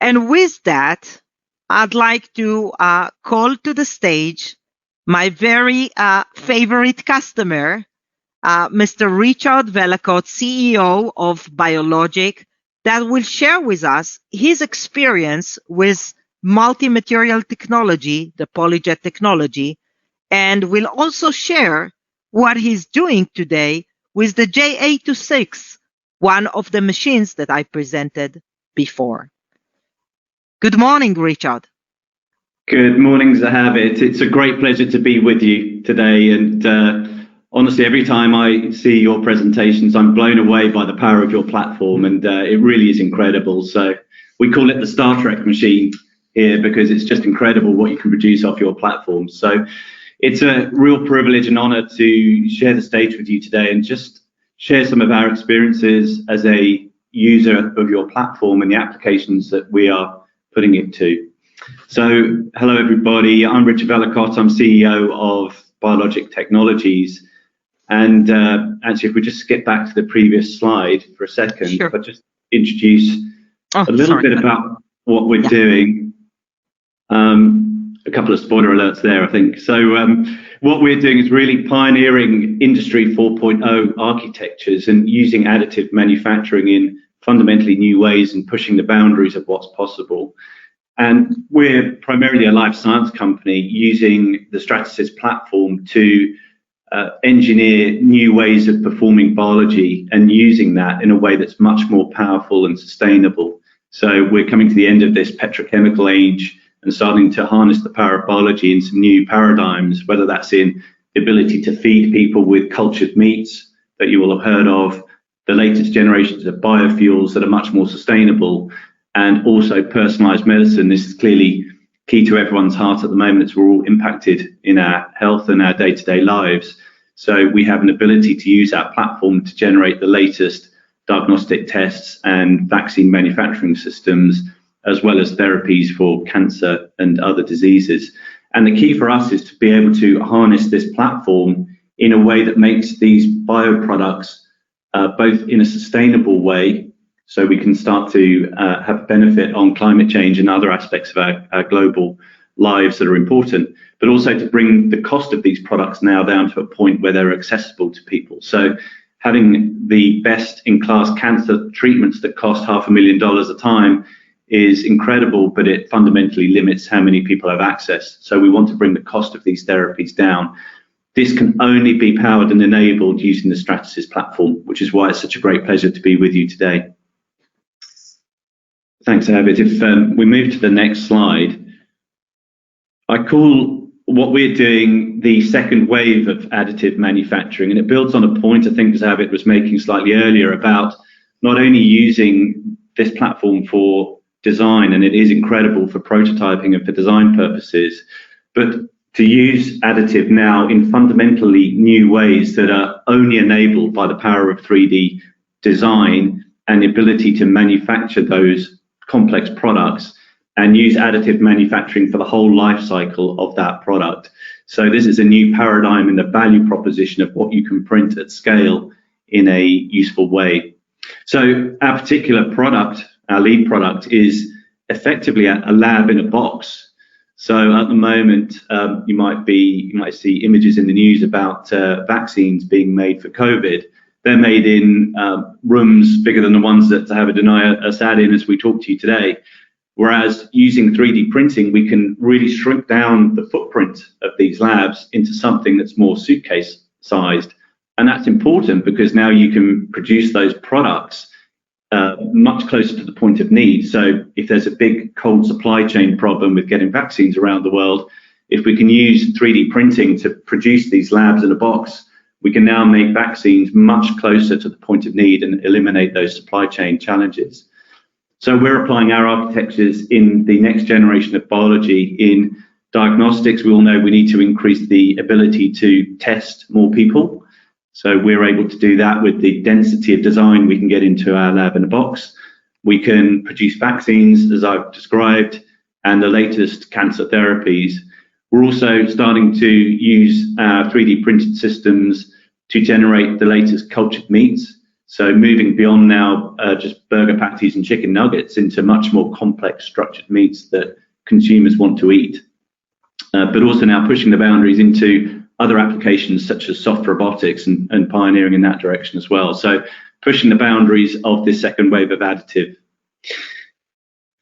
And with that, I'd like to call to the stage my very favorite customer, Mr. Richard Vellacott, CEO of BiologIC, that will share with us his experience with multi-material technology, the Polyjet technology, and will also share what he's doing today with the J826, one of the machines that I presented before. Good morning, Richard. Good morning, Zehavit. It's a great pleasure to be with you today. And honestly, every time I see your presentations, I'm blown away by the power of your platform, and it really is incredible. So we call it the Star Trek machine here because it's just incredible what you can produce off your platform. So it's a real privilege and honor to share the stage with you today and just share some of our experiences as a user of your platform and the applications that we are putting it to. So hello everybody, I'm Richard Vellacott, I'm CEO of BiologIC Technologies. And actually, if we just skip back to the previous slide for a second, Sure. if I just introduce a little bit about what we're doing. A couple of spoiler alerts there, I think. So what we're doing is really pioneering Industry 4.0 architectures and using additive manufacturing in fundamentally new ways and pushing the boundaries of what's possible. And we're primarily a life science company using the Stratasys platform to engineer new ways of performing biology and using that in a way that's much more powerful and sustainable. So we're coming to the end of this petrochemical age and starting to harness the power of biology in some new paradigms, whether that's in the ability to feed people with cultured meats that you will have heard of, the latest generations of biofuels that are much more sustainable, and also personalized medicine. This is clearly key to everyone's heart at the moment as we're all impacted in our health and our day-to-day lives. So we have an ability to use our platform to generate the latest diagnostic tests and vaccine manufacturing systems, as well as therapies for cancer and other diseases. And the key for us is to be able to harness this platform in a way that makes these bioproducts both in a sustainable way, so we can start to have benefit on climate change and other aspects of our global lives that are important, but also to bring the cost of these products now down to a point where they're accessible to people. So having the best in class cancer treatments that cost $500,000 a time is incredible, but it fundamentally limits how many people have access. So we want to bring the cost of these therapies down. This can only be powered and enabled using the Stratasys platform, which is why it's such a great pleasure to be with you today. Thanks, Zehavit. If we move to the next slide, I call what we're doing the second wave of additive manufacturing, and it builds on a point I think Zehavit was making slightly earlier about not only using this platform for design, and it is incredible for prototyping and for design purposes, but to use additive now in fundamentally new ways that are only enabled by the power of 3D design and the ability to manufacture those complex products and use additive manufacturing for the whole life cycle of that product. So this is a new paradigm in the value proposition of what you can print at scale in a useful way. So our particular product, our lead product, is effectively a lab in a box. So at the moment, you might see images in the news about vaccines being made for COVID. They're made in rooms bigger than the ones that Zehavit and I are sat in as we talk to you today. Whereas using 3D printing, we can really shrink down the footprint of these labs into something that's more suitcase sized. And that's important because now you can produce those products much closer to the point of need. So if there's a big cold supply chain problem with getting vaccines around the world, if we can use 3D printing to produce these labs in a box, we can now make vaccines much closer to the point of need and eliminate those supply chain challenges. So we're applying our architectures in the next generation of biology. In diagnostics, we all know we need to increase the ability to test more people. So we're able to do that with the density of design we can get into our lab in a box. We can produce vaccines, as I've described, and the latest cancer therapies. We're also starting to use our 3D printed systems to generate the latest cultured meats. So moving beyond now just burger patties and chicken nuggets into much more complex structured meats that consumers want to eat. But also now pushing the boundaries into other applications such as soft robotics and pioneering in that direction as well. So pushing the boundaries of this second wave of additive.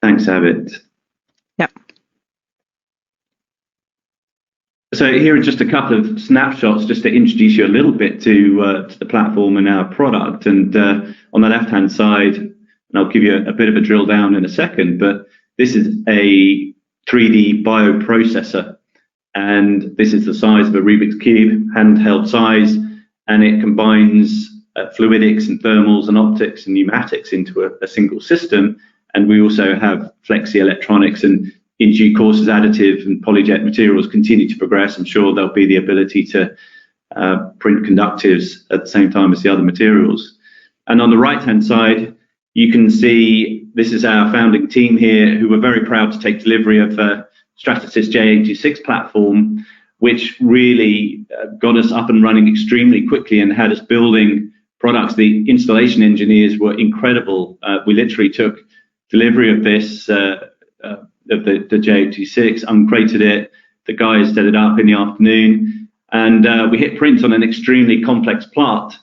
Thanks, Zehavit. Yep. So here are just a couple of snapshots just to introduce you a little bit to the platform and our product. And on the left-hand side, and I'll give you a bit of a drill down in a second, but this is a 3D bioprocessor. And this is the size of a Rubik's Cube, handheld size, and it combines fluidics and thermals and optics and pneumatics into a single system. And we also have flexi electronics, and in due course, as additive and Polyjet materials continue to progress, I'm sure there'll be the ability to print conductives at the same time as the other materials. And on the right-hand side, you can see this is our founding team here, who were very proud to take delivery of Stratasys J86 platform, which really got us up and running extremely quickly and had us building products. The installation engineers were incredible. We literally took delivery of this, of the J86, uncrated it, the guys set it up in the afternoon, and we hit print on an extremely complex plot.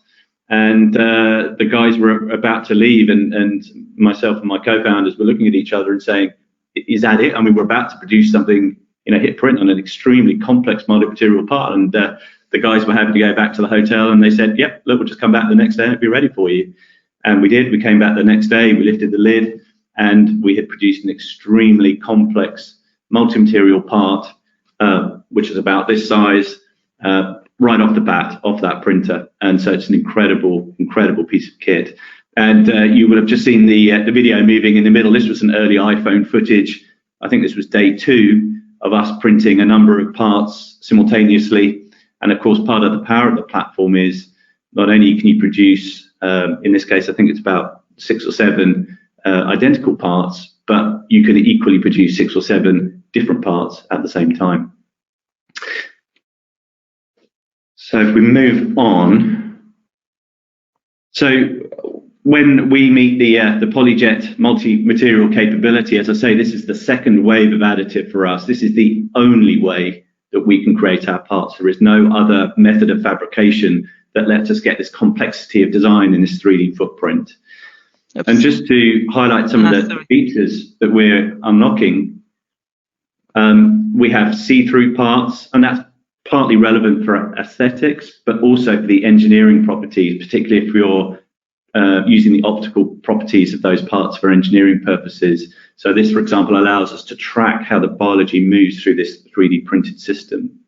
And the guys were about to leave, and myself and my co-founders were looking at each other and saying, is that it? I mean, we're about to produce something, hit print on an extremely complex multi-material part. And the guys were having to go back to the hotel, and they said, yep, look, we'll just come back the next day and it'll be ready for you. And we did. We came back the next day, we lifted the lid, and we had produced an extremely complex multi-material part, which is about this size, right off the bat, off that printer. And so it's an incredible, incredible piece of kit. And you would have just seen the video moving in the middle. This was an early iPhone footage. I think this was day 2 of us printing a number of parts simultaneously. And of course, part of the power of the platform is not only can you produce, in this case, I think it's about 6 or 7 identical parts, but you can equally produce 6 or 7 different parts at the same time. So if we move on, so when we meet the Polyjet multi-material capability, as I say, this is the second wave of additive for us. This is the only way that we can create our parts. There is no other method of fabrication that lets us get this complexity of design in this 3D footprint. Oops. And just to highlight some of the features that we're unlocking, we have see-through parts, and that's partly relevant for aesthetics, but also for the engineering properties, particularly if you're using the optical properties of those parts for engineering purposes. So this, for example, allows us to track how the biology moves through this 3D printed system.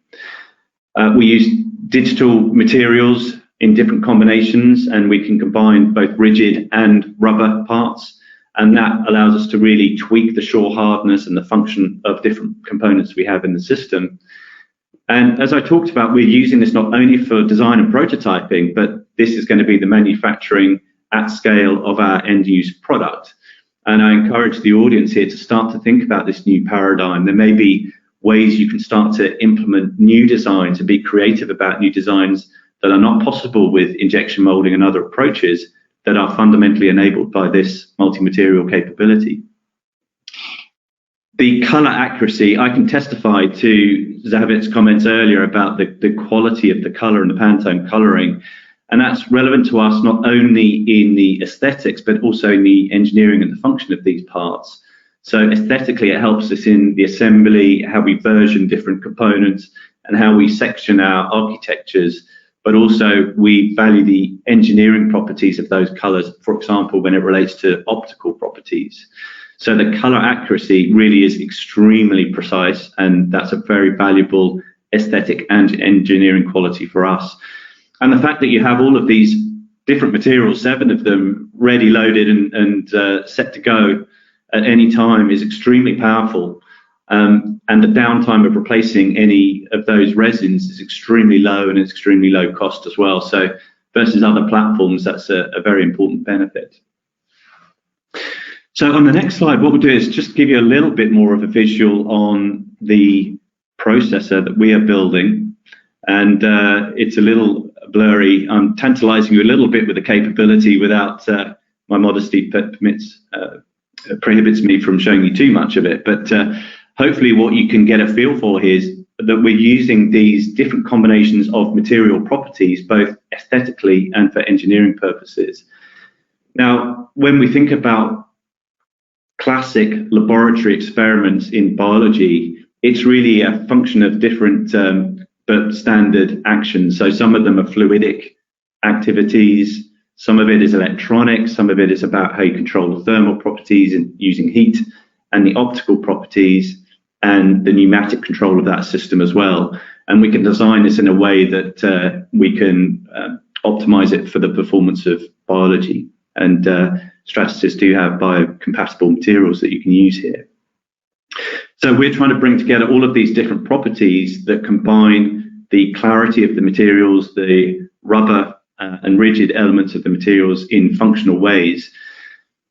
We use digital materials in different combinations, and we can combine both rigid and rubber parts. And that allows us to really tweak the shore hardness and the function of different components we have in the system. And as I talked about, we're using this not only for design and prototyping, but this is going to be the manufacturing at scale of our end-use product. And I encourage the audience here to start to think about this new paradigm. There may be ways you can start to implement new designs and be creative about new designs that are not possible with injection molding and other approaches that are fundamentally enabled by this multi-material capability. The color accuracy, I can testify to Zehavit's comments earlier about the quality of the color and the Pantone coloring. And that's relevant to us not only in the aesthetics, but also in the engineering and the function of these parts. So aesthetically, it helps us in the assembly, how we version different components, and how we section our architectures. But also we value the engineering properties of those colors, for example, when it relates to optical properties. So the color accuracy really is extremely precise, and that's a very valuable aesthetic and engineering quality for us. And the fact that you have all of these different materials, 7 of them ready, loaded, and set to go at any time is extremely powerful. And the downtime of replacing any of those resins is extremely low, and it's extremely low cost as well. So versus other platforms, that's a very important benefit. So on the next slide, what we'll do is just give you a little bit more of a visual on the processor that we are building. And it's a little blurry. I'm tantalizing you a little bit with the capability without my modesty prohibits me from showing you too much of it. But hopefully what you can get a feel for here is that we're using these different combinations of material properties, both aesthetically and for engineering purposes. Now, when we think about classic laboratory experiments in biology, it's really a function of different but standard actions. So some of them are fluidic activities, some of it is electronic, some of it is about how you control the thermal properties and using heat, and the optical properties, and the pneumatic control of that system as well. And we can design this in a way that we can optimize it for the performance of biology. And Stratasys do have biocompatible materials that you can use here. So we're trying to bring together all of these different properties that combine the clarity of the materials, the rubber and rigid elements of the materials in functional ways.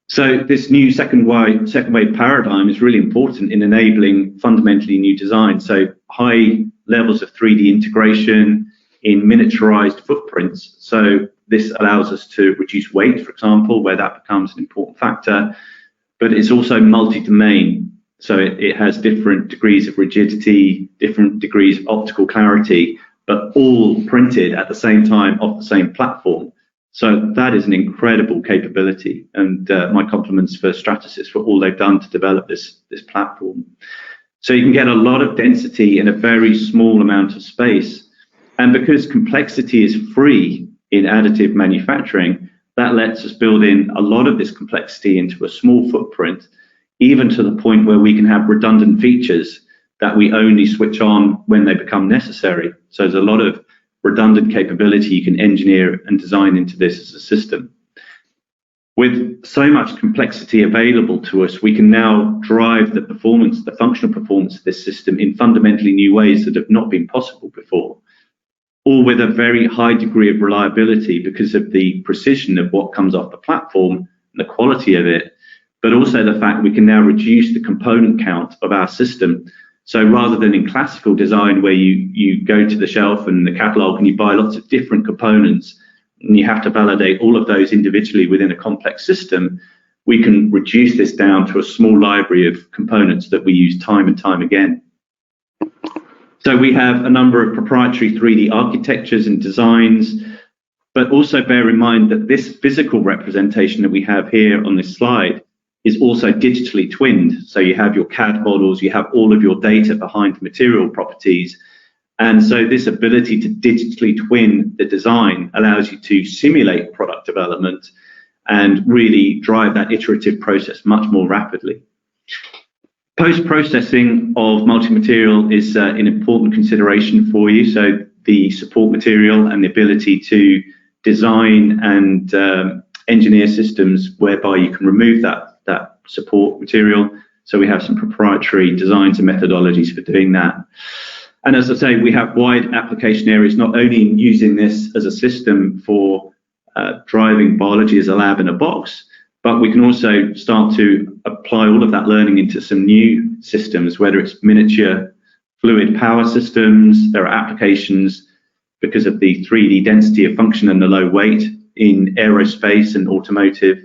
So this new second wave paradigm is really important in enabling fundamentally new design. So high levels of 3D integration in miniaturized footprints. So this allows us to reduce weight, for example, where that becomes an important factor, but it's also multi-domain. So it has different degrees of rigidity, different degrees of optical clarity, but all printed at the same time off the same platform. So that is an incredible capability, and my compliments for Stratasys for all they've done to develop this platform. So you can get a lot of density in a very small amount of space, and because complexity is free in additive manufacturing, that lets us build in a lot of this complexity into a small footprint, even to the point where we can have redundant features that we only switch on when they become necessary. So there's a lot of redundant capability you can engineer and design into this as a system. With so much complexity available to us, we can now drive the performance, the functional performance of this system in fundamentally new ways that have not been possible before, all with a very high degree of reliability because of the precision of what comes off the platform and the quality of it, but also the fact we can now reduce the component count of our system. So rather than in classical design where you go to the shelf and the catalog and you buy lots of different components and you have to validate all of those individually within a complex system, we can reduce this down to a small library of components that we use time and time again. So we have a number of proprietary 3D architectures and designs, but also bear in mind that this physical representation that we have here on this slide is also digitally twinned. So you have your CAD models, you have all of your data behind the material properties. And so this ability to digitally twin the design allows you to simulate product development and really drive that iterative process much more rapidly. Post-processing of multi-material is an important consideration for you. So the support material and the ability to design and engineer systems whereby you can remove that support material. So we have some proprietary designs and methodologies for doing that. And as I say, we have wide application areas, not only in using this as a system for driving biology as a lab in a box, but we can also start to apply all of that learning into some new systems, whether it's miniature fluid power systems. There are applications because of the 3D density of function and the low weight in aerospace and automotive.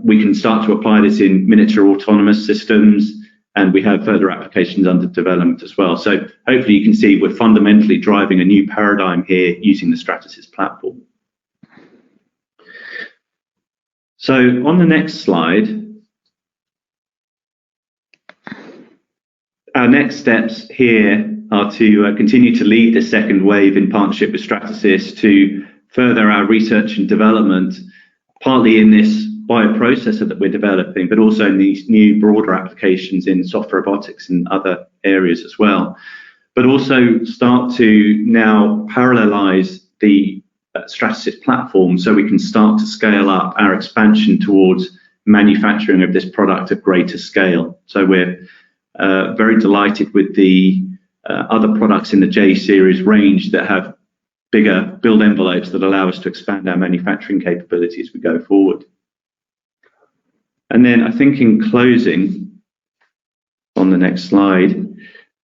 We can start to apply this in miniature autonomous systems, and we have further applications under development as well. So hopefully you can see we're fundamentally driving a new paradigm here using the Stratasys platform. So on the next slide, our next steps here are to continue to lead the second wave in partnership with Stratasys to further our research and development, partly in this bioprocessor that we're developing, but also in these new broader applications in soft robotics and other areas as well. But also start to now parallelize the Stratasys platform so we can start to scale up our expansion towards manufacturing of this product at greater scale. So we're very delighted with the other products in the J series range that have bigger build envelopes that allow us to expand our manufacturing capability as we go forward. And then I think in closing, on the next slide,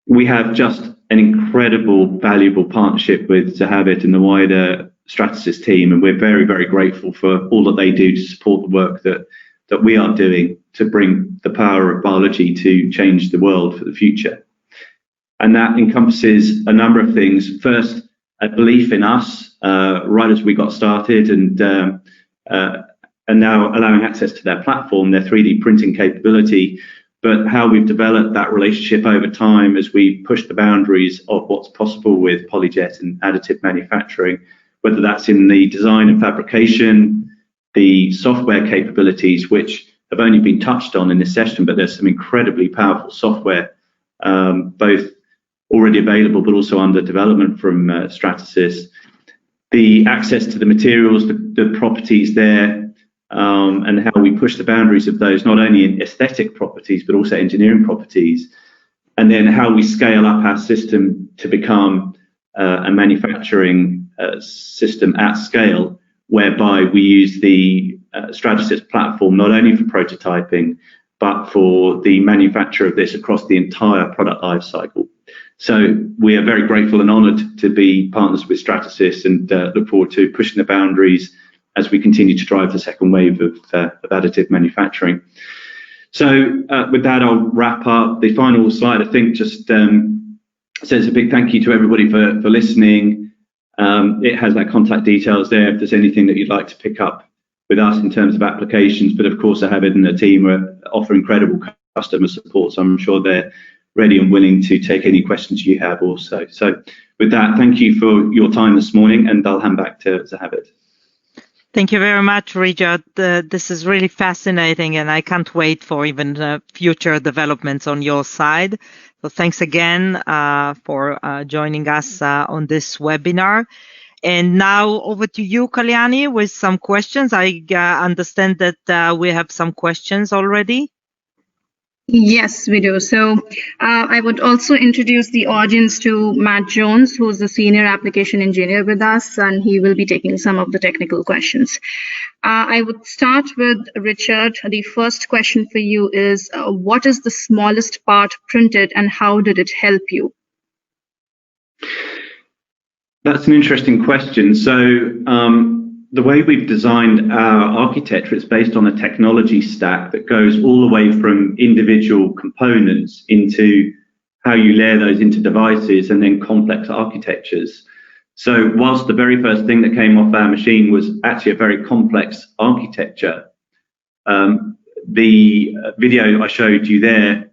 we have just an incredible, valuable partnership with Zehavit and the wider Stratasys team, and we're very, very grateful for all that they do to support the work that we are doing to bring the power of biology to change the world for the future. And that encompasses a number of things. First, a belief in us right as we got started, and now allowing access to their platform, their 3D printing capability, but how we've developed that relationship over time as we push the boundaries of what's possible with Polyjet and additive manufacturing, whether that's in the design and fabrication, the software capabilities, which have only been touched on in this session, but there's some incredibly powerful software, both already available but also under development from Stratasys. The access to the materials, the properties there, and how we push the boundaries of those, not only in aesthetic properties, but also engineering properties. And then how we scale up our system to become a manufacturing system at scale, whereby we use the Stratasys platform not only for prototyping, but for the manufacture of this across the entire product life cycle. So we are very grateful and honoured to be partners with Stratasys, and look forward to pushing the boundaries as we continue to drive the second wave of additive manufacturing. So with that, I'll wrap up. The final slide, I think, just says a big thank you to everybody for listening. It has our contact details there if there's anything that you'd like to pick up with us in terms of applications. But of course, Zehavit and the team offer incredible customer support, so I'm sure they're ready and willing to take any questions you have also. So with that, thank you for your time this morning, and I'll hand back to Zehavit. Thank you very much, Richard. This is really fascinating, and I can't wait for even future developments on your side. So thanks again for joining us on this webinar. And now over to you, Kalyani, with some questions. I understand that we have some questions already. Yes, we do. So I would also introduce the audience to Matt Jones, who's the senior application engineer with us, and he will be taking some of the technical questions. I would start with Richard. The first question for you is, what is the smallest part printed and how did it help you? That's an interesting question. So the way we've designed our architecture is based on a technology stack that goes all the way from individual components into how you layer those into devices and then complex architectures. So whilst the very first thing that came off our machine was actually a very complex architecture, the video I showed you there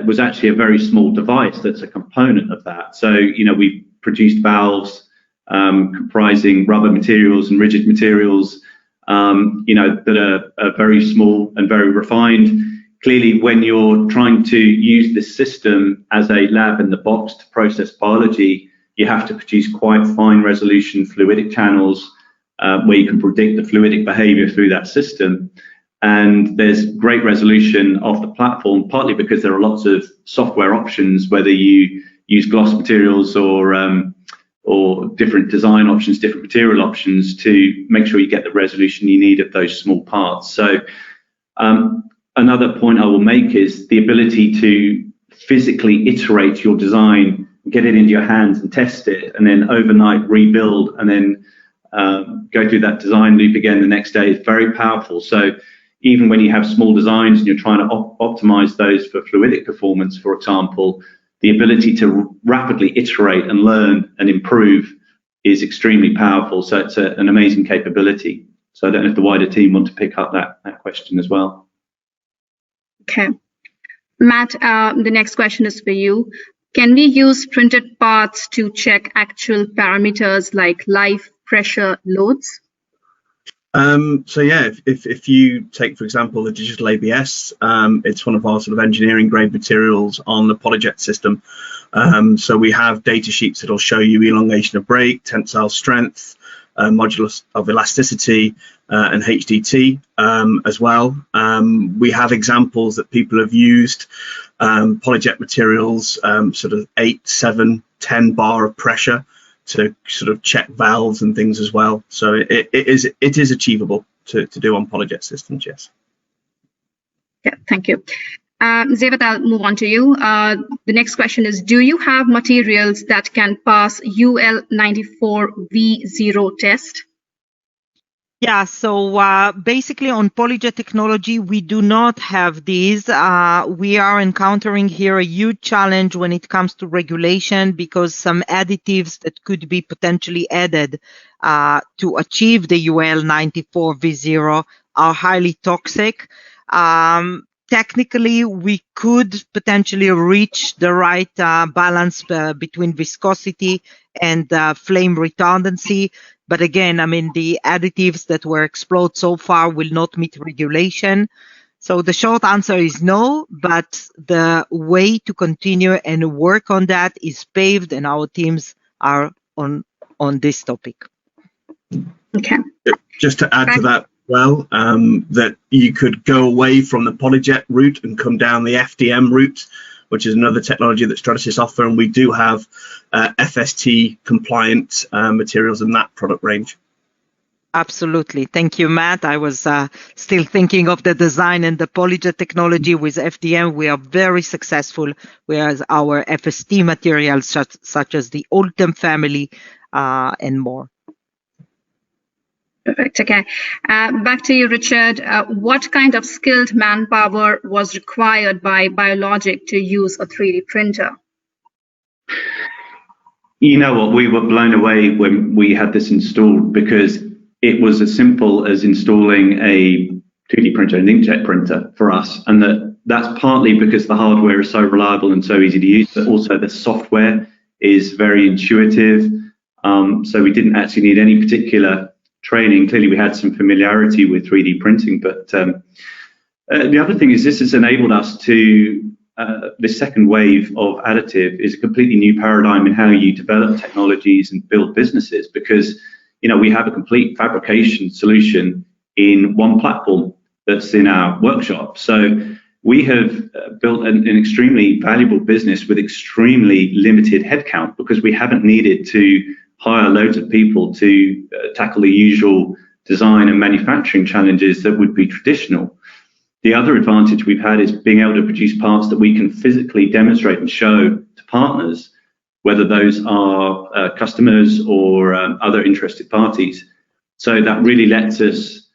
was actually a very small device that's a component of that. So, you know, we produced valves comprising rubber materials and rigid materials, you know, that are very small and very refined. Clearly, when you're trying to use this system as a lab in the box to process biology, you have to produce quite fine resolution fluidic channels where you can predict the fluidic behavior through that system. And there's great resolution of the platform, partly because there are lots of software options, whether you use gloss materials or different design options, different material options, to make sure you get the resolution you need of those small parts. So another point I will make is the ability to physically iterate your design, get it into your hands and test it, and then overnight rebuild, and then go through that design loop again the next day is very powerful. So even when you have small designs and you're trying to optimize those for fluidic performance, for example, the ability to rapidly iterate and learn and improve is extremely powerful. So it's an amazing capability. So I don't know if the wider team want to pick up that question as well. Okay. Matt, the next question is for you. Can we use printed parts to check actual parameters like life, pressure, loads? So yeah, if you take, for example, the digital ABS, it's one of our sort of engineering grade materials on the Polyjet system. So we have data sheets that'll show you elongation of break, tensile strength, modulus of elasticity, and HDT as well. We have examples that people have used Polyjet materials, sort of 8, 7, 10 bar of pressure to sort of check valves and things as well. So it is achievable to do on Polyjet systems, yes. Yeah, thank you. Zehavit, I'll move on to you. The next question is, do you have materials that can pass UL94V0 test? Yeah, so basically on Polyjet technology, we do not have these. We are encountering here a huge challenge when it comes to regulation because some additives that could be potentially added to achieve the UL94V0 are highly toxic. Technically, we could potentially reach the right balance between viscosity and flame retardancy. But again, I mean, the additives that were explored so far will not meet regulation. So the short answer is no, but the way to continue and work on that is paved, and our teams are on this topic. Okay. Just to add to that, well, that you could go away from the Polyjet route and come down the FDM route, which is another technology that Stratasys offer, and we do have FST compliant materials in that product range. Absolutely. Thank you, Matt. I was still thinking of the design and the Polyjet technology with FDM. We are very successful with our FST materials such as the Ultem family and more. Perfect. Okay. Back to you, Richard. What kind of skilled manpower was required by BiologIC to use a 3D printer? You know what? We were blown away when we had this installed because it was as simple as installing a 2D printer, an inkjet printer for us. And that's partly because the hardware is so reliable and so easy to use, but also the software is very intuitive. So we didn't actually need any particular training. Clearly, we had some familiarity with 3D printing, but the other thing is this has enabled us to, this second wave of additive is a completely new paradigm in how you develop technologies and build businesses because, you know, we have a complete fabrication solution in one platform that's in our workshop. So we have built an extremely valuable business with extremely limited headcount because we haven't needed to hire loads of people to tackle the usual design and manufacturing challenges that would be traditional. The other advantage we've had is being able to produce parts that we can physically demonstrate and show to partners, whether those are customers or other interested parties. So that really lets us,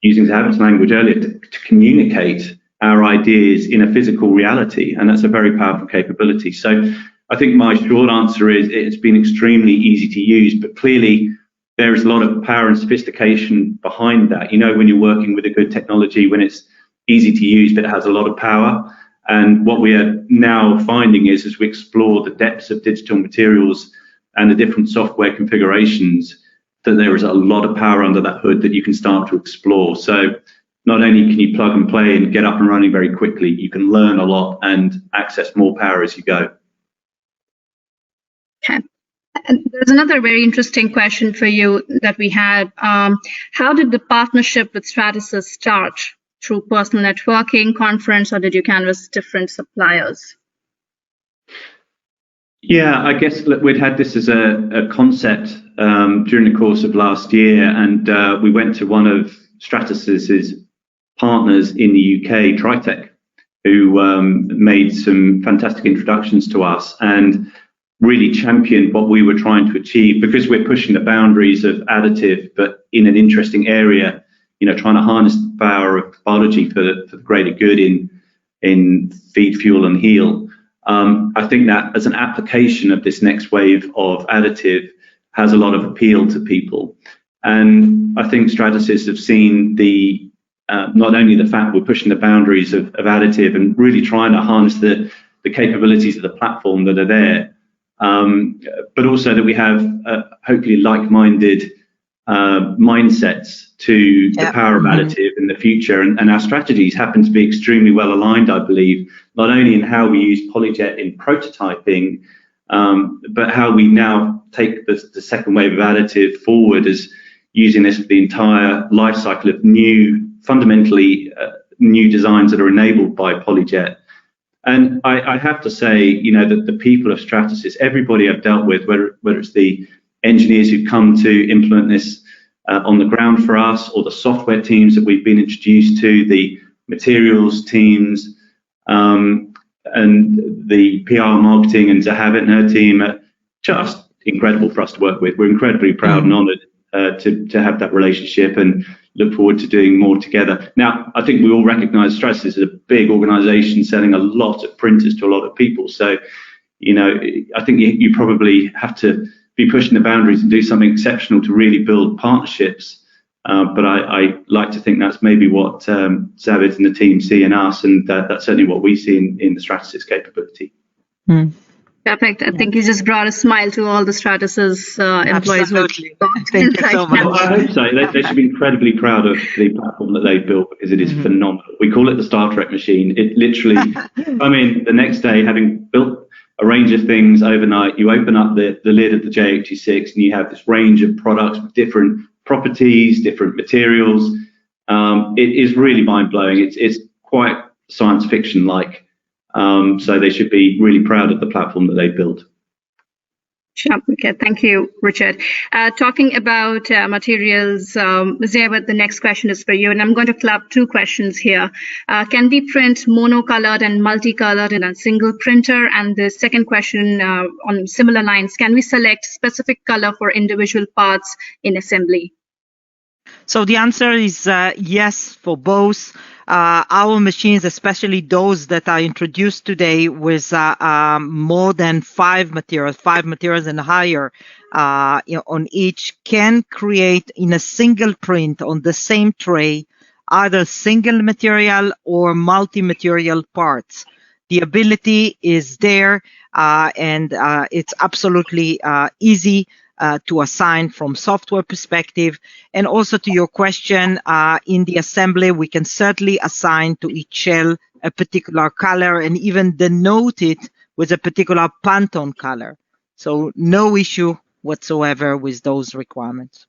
using Zehavit's language earlier, to communicate our ideas in a physical reality, and that's a very powerful capability. So I think my short answer is it's been extremely easy to use, but clearly there is a lot of power and sophistication behind that. You know, when you're working with a good technology, when it's easy to use, but it has a lot of power. And what we are now finding is as we explore the depths of digital materials and the different software configurations, that there is a lot of power under that hood that you can start to explore. So not only can you plug and play and get up and running very quickly, you can learn a lot and access more power as you go. Okay. And there's another very interesting question for you that we had. How did the partnership with Stratasys start? Through personal networking, conference, or did you canvass different suppliers? Yeah, I guess we'd had this as a concept during the course of last year, and we went to one of Stratasys's partners in the UK, Tritech, who made some fantastic introductions to us and really championed what we were trying to achieve because we're pushing the boundaries of additive, but in an interesting area, you know, trying to harness the power of biology for the greater good in feed, fuel, and heal. I think that as an application of this next wave of additive has a lot of appeal to people. And I think Stratasys have seen the not only the fact we're pushing the boundaries of additive and really trying to harness the capabilities of the platform that are there, but also that we have hopefully like-minded mindsets to the power of additive in the future, and our strategies happen to be extremely well aligned, I believe, not only in how we use Polyjet in prototyping, but how we now take the second wave of additive forward as using this for the entire life cycle of fundamentally new designs that are enabled by Polyjet. And I have to say, you know, that the people of Stratasys, everybody I've dealt with, whether it's the engineers who come to implement this on the ground for us, or the software teams that we've been introduced to, the materials teams, and the PR marketing and Zehavit and her team are just incredible for us to work with. We're incredibly proud and honoured to have that relationship and look forward to doing more together. Now, I think we all recognise Stratasys is a big organisation selling a lot of printers to a lot of people. So, you know, I think you probably have to be pushing the boundaries and do something exceptional to really build partnerships. But I like to think that's maybe what Zehavit and the team see in us, and that's certainly what we see in the Stratasys capability. Perfect. I think you just brought a smile to all the Stratasys employees. Absolutely. Thank you so much. Well, I hope so. They should be incredibly proud of the platform that they've built, because it is phenomenal. We call it the Star Trek machine. It literally, I mean, the next day, having built a range of things overnight, you open up the lid of the J86 and you have this range of products with different properties, different materials. It is really mind-blowing. It's quite science fiction-like. So they should be really proud of the platform that they built. Sure. Okay, thank you, Richard. Talking about materials, Zehavit, the next question is for you, and I'm going to club two questions here. Can we print monocolored and multicolored in a single printer? And the second question on similar lines, can we select specific color for individual parts in assembly? So the answer is yes for both. Our machines, especially those that are introduced today with more than five materials and higher on each, can create in a single print on the same tray either single material or multi-material parts. The ability is there, and it's absolutely easy to assign from software perspective. And also to your question, in the assembly, we can certainly assign to each shell a particular color and even denote it with a particular Pantone color. So no issue whatsoever with those requirements.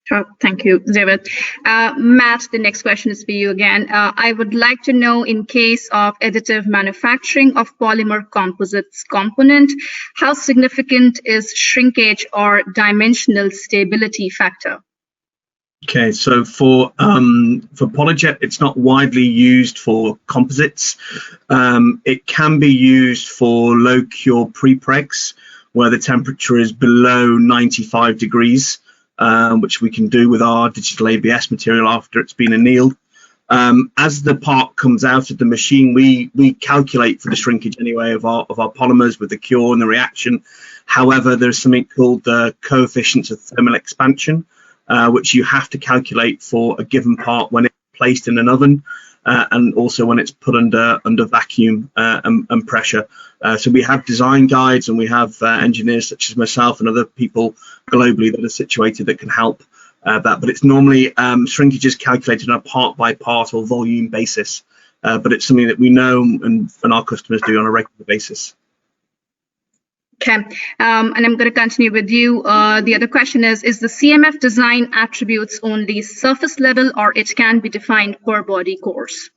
Sure. Thank you, Zehavit. Matt, the next question is for you again. I would like to know, in case of additive manufacturing of polymer composites component, how significant is shrinkage or dimensional stability factor? Okay, so for Polyjet, it's not widely used for composites. It can be used for low cure prepregs, where the temperature is below 95 degrees. Which we can do with our digital ABS material after it's been annealed. As the part comes out of the machine, we calculate for the shrinkage anyway of our polymers with the cure and the reaction. However, there's something called the coefficients of thermal expansion, which you have to calculate for a given part when it's placed in an oven, and also when it's put under vacuum and pressure. So we have design guides, and we have engineers such as myself and other people globally that are situated that can help that. But it's normally shrinkage is calculated on a part by part or volume basis. But it's something that we know and our customers do on a regular basis. Okay, and I'm going to continue with you. The other question is the CMF design attributes only surface level, or it can be defined per body course?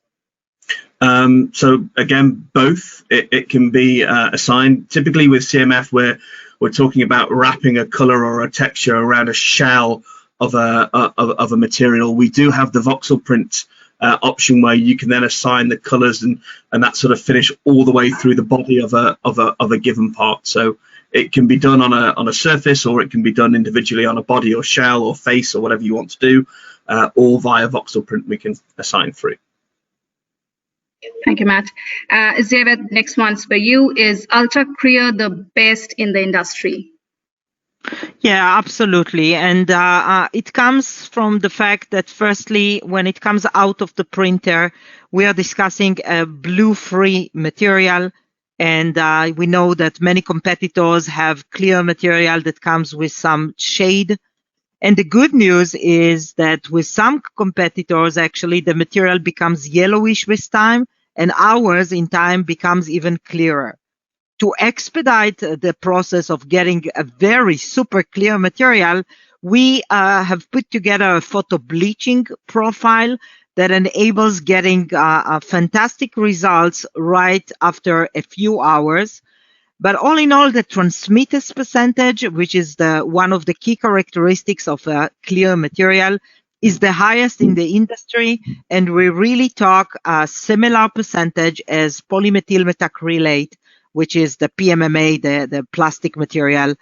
So again, both. It can be assigned. Typically with CMF, we're talking about wrapping a color or a texture around a shell of a material. We do have the voxel print option where you can then assign the colors and that sort of finish all the way through the body of a given part. So it can be done on a surface, or it can be done individually on a body or shell or face or whatever you want to do, or via voxel print we can assign through. Thank you, Matt. Zehavit, next one's for you. Is Ultra Clear the best in the industry? Yeah, absolutely. And it comes from the fact that, firstly, when it comes out of the printer, we are discussing a blue-free material. And we know that many competitors have clear material that comes with some shade. And the good news is that with some competitors, actually, the material becomes yellowish with time, and ours in time becomes even clearer. To expedite the process of getting a very super clear material, we have put together a photo bleaching profile that enables getting fantastic results right after a few hours. But all in all, the transmittance percentage, which is one of the key characteristics of a clear material, is the highest in the industry, and we really talk a similar percentage as polymethyl methacrylate, which is the PMMA, the plastic material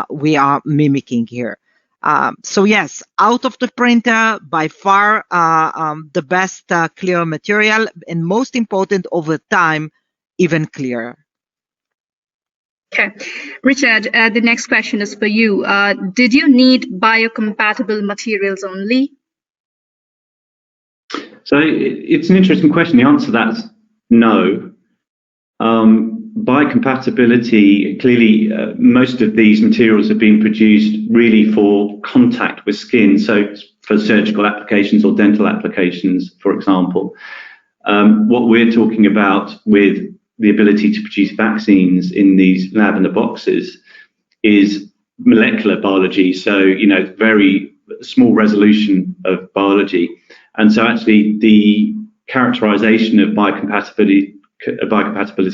we are mimicking here. So yes, out of the printer, by far the best clear material, and most important, over time, even clearer. Okay, Richard, the next question is for you. Did you need biocompatible materials only? So it's an interesting question. The answer to that is no. Biocompatibility, clearly, most of these materials have been produced really for contact with skin, so for surgical applications or dental applications, for example. What we're talking about with the ability to produce vaccines in these lab-in-a-boxes is molecular biology, so, you know, very small resolution of biology. And so actually the characterization of biocompatibility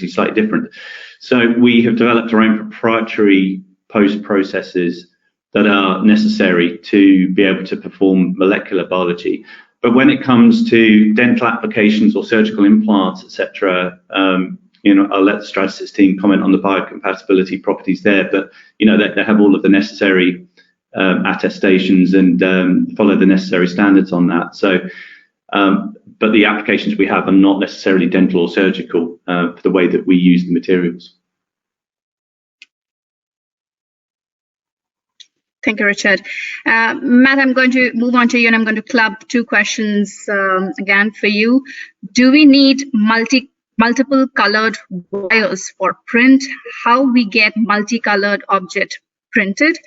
is slightly different. So we have developed our own proprietary post-processes that are necessary to be able to perform molecular biology. But when it comes to dental applications or surgical implants, etc., you know, I'll let the Stratasys team comment on the biocompatibility properties there. But you know, they have all of the necessary attestations and follow the necessary standards on that. So, but the applications we have are not necessarily dental or surgical for the way that we use the materials. Thank you, Richard. Matt, I'm going to move on to you, and I'm going to club two questions again for you. Do we need multiple colored wires for print? How we get multicolored object printed?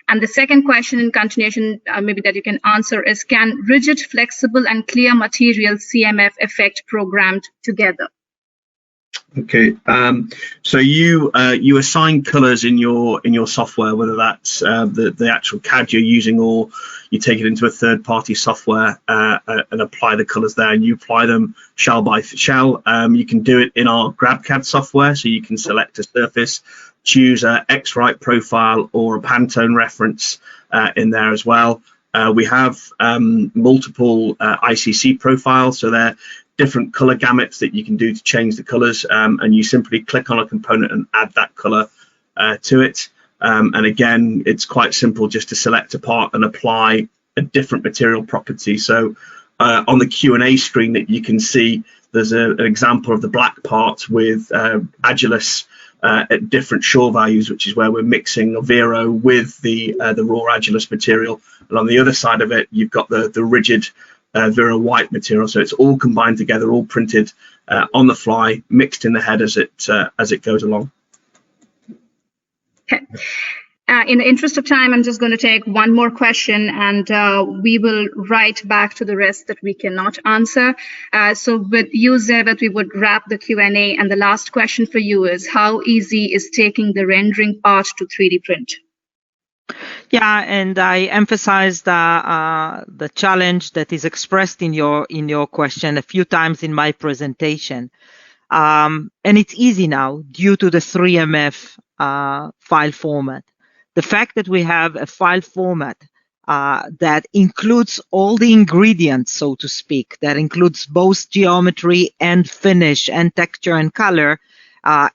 And the second question in continuation, maybe that you can answer, is can rigid, flexible, and clear material CMF effect programmed together? Okay, so you assign colors in your software, whether that's the actual CAD you're using, or you take it into a third-party software and apply the colors there, and you apply them shell by shell. You can do it in our GrabCAD software, so you can select a surface, choose a X-Rite profile or a Pantone reference in there as well. We have multiple ICC profiles, so they're different color gamuts that you can do to change the colors, and you simply click on a component and add that color to it. And again, it's quite simple just to select a part and apply a different material property. So on the Q&A screen that you can see, there's an example of the black part with Agilus at different shore values, which is where we're mixing a Vero with the raw Agilus material. And on the other side of it, you've got the rigid Vero white material. So it's all combined together, all printed on the fly, mixed in the head as it goes along. Okay. In the interest of time, I'm just going to take one more question, and we will write back to the rest that we cannot answer. So with you, Zehavit, we would wrap the Q&A, and the last question for you is, how easy is taking the rendering part to 3D print? Yeah, and I emphasized the challenge that is expressed in your question a few times in my presentation. And it's easy now due to the 3MF file format. The fact that we have a file format that includes all the ingredients, so to speak, that includes both geometry and finish and texture and color,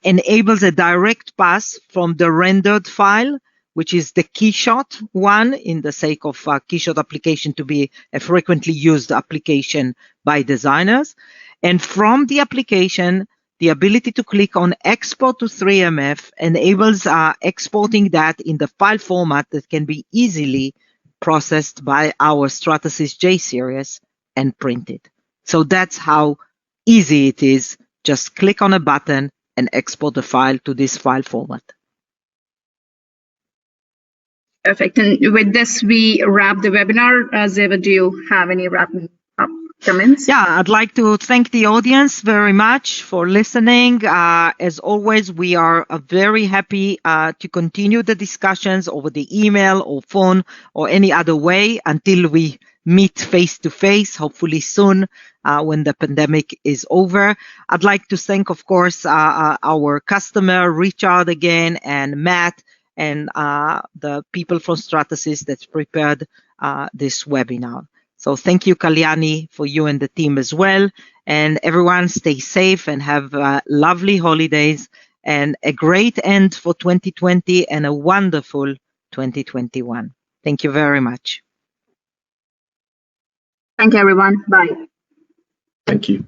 enables a direct pass from the rendered file, which is the keyshot one, in the sake of keyshot application to be a frequently used application by designers. And from the application, the ability to click on export to 3MF enables exporting that in the file format that can be easily processed by our Stratasys J series and printed. So that's how easy it is. Just click on a button and export the file to this file format. Perfect. And with this, we wrap the webinar. Zehavit, do you have any wrapping up comments? Yeah, I'd like to thank the audience very much for listening. As always, we are very happy to continue the discussions over the email or phone or any other way until we meet face to face, hopefully soon when the pandemic is over. I'd like to thank, of course, our customer, Richard, again, and Matt, and the people from Stratasys that prepared this webinar. So thank you, Kalyani, for you and the team as well. And everyone stay safe and have lovely holidays and a great end for 2020 and a wonderful 2021. Thank you very much. Thank you, everyone. Bye. Thank you.